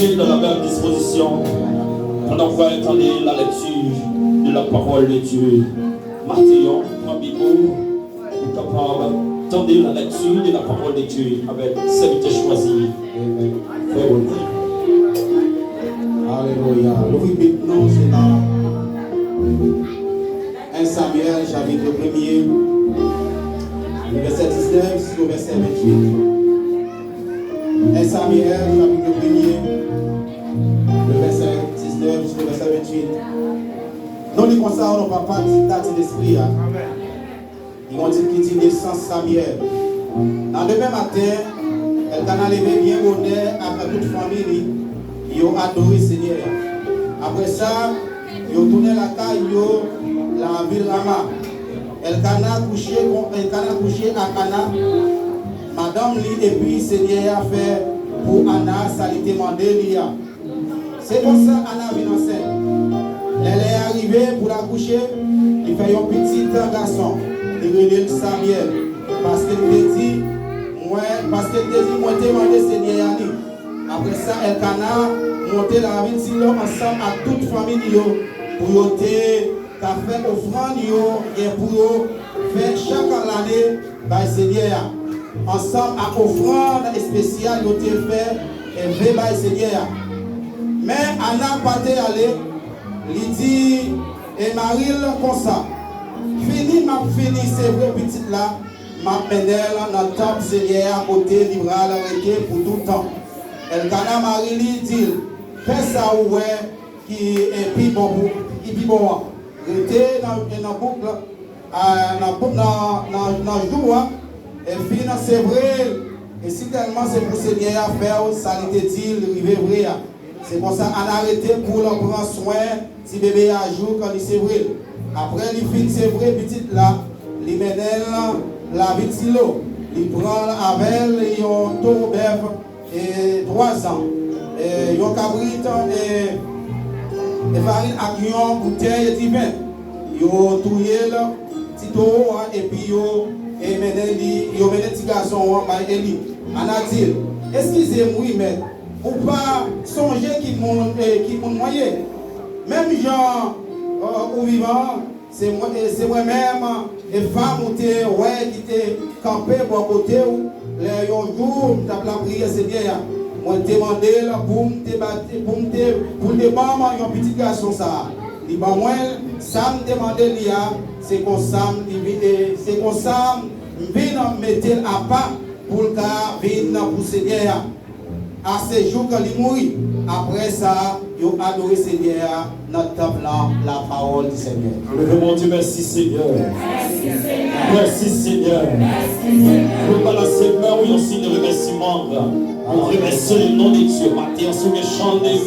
rester dans la même disposition. On va entendre la lecture de la parole de Dieu. Martillon, mon Bible, est capable d'entendre la lecture de la parole de Dieu avec serviteur choisi. Alléluia. Le Bible, non, c'est dans 1 Samuel, chapitre 1er, le verset 19 jusqu'au verset 28. 1 Samuel, chapitre 1er, le verset 19 jusqu'au verset 28. Nous lisons ça, on n'a pas de l'esprit. Ils ont dit qu'il dit naissance Samuel. Dans le même matin, elle a levé bien honneur avec toute famille. Ils ont adoré le Seigneur. Après ça, ils ont tourné la caille, la ville Rama. Elle a couché à Cana. Madame Li et puis Seigneur a fait pour Anna, ça lui demandé. C'est comme ça Anna vient enceinte. Elle est arrivée pour la coucher. Il fait un petit garçon. Il relève Samuel. Parce qu'elle dit, moi, demandé Seigneur Ali. Après ça, elle a monté la ville ensemble à toute famille pour faire offrande et pour faire chaque année par Seigneur. Ensemble à offrande spéciale, ils ont fait et fait par Seigneur. Mais Anna partait aller, il dit, et Marie comme ça. Fini, c'est vrai, petite là, ma pénèle dans le temple Seigneur à côté, libéral arrêté pour tout le temps. Elle a Marie lui dit, fais ça ouais, qui est plus bon, restez dans la boucle, dans le jour, et puis c'est vrai, et si tellement c'est pour Seigneur à faire, ça lui dit, il vrai. C'est pour ça qu'on a arrêté pour le prendre soin, si bébé a jour quand il c'est vrai. Après, il finit c'est vrai, petite là, il mène la petite silo, il prend avec elle, il ont tout bœuf et 3 ans. Et il y a cabrit et farine à guillon, bouteille et divin. Ils ont touillé le petit taureau et puis ils ont mené le petit garçon par Eli. On a dit, excusez-moi, mais ou pas songer qui m'ont noyé. Même gens ou vivant, c'est moi-même, et femmes qui étaient campées pour côté où les jours, tu as la prière, Seigneur. Moi, demandé pour me débattre, un petit garçon ça. Il va moi, ça me demandait, c'est comme ça, je viens mettre à part pour le cas, venir pour Seigneur. À ces jours quand il mourit, après ça, il a adoré Seigneur, notre temple, la parole du Seigneur. Levez-moi, Dieu, merci Seigneur. Merci Seigneur. Nous balancer main où il y a aussi de remerciements. On remercie le nom de Dieu. Matin, on se met chanter.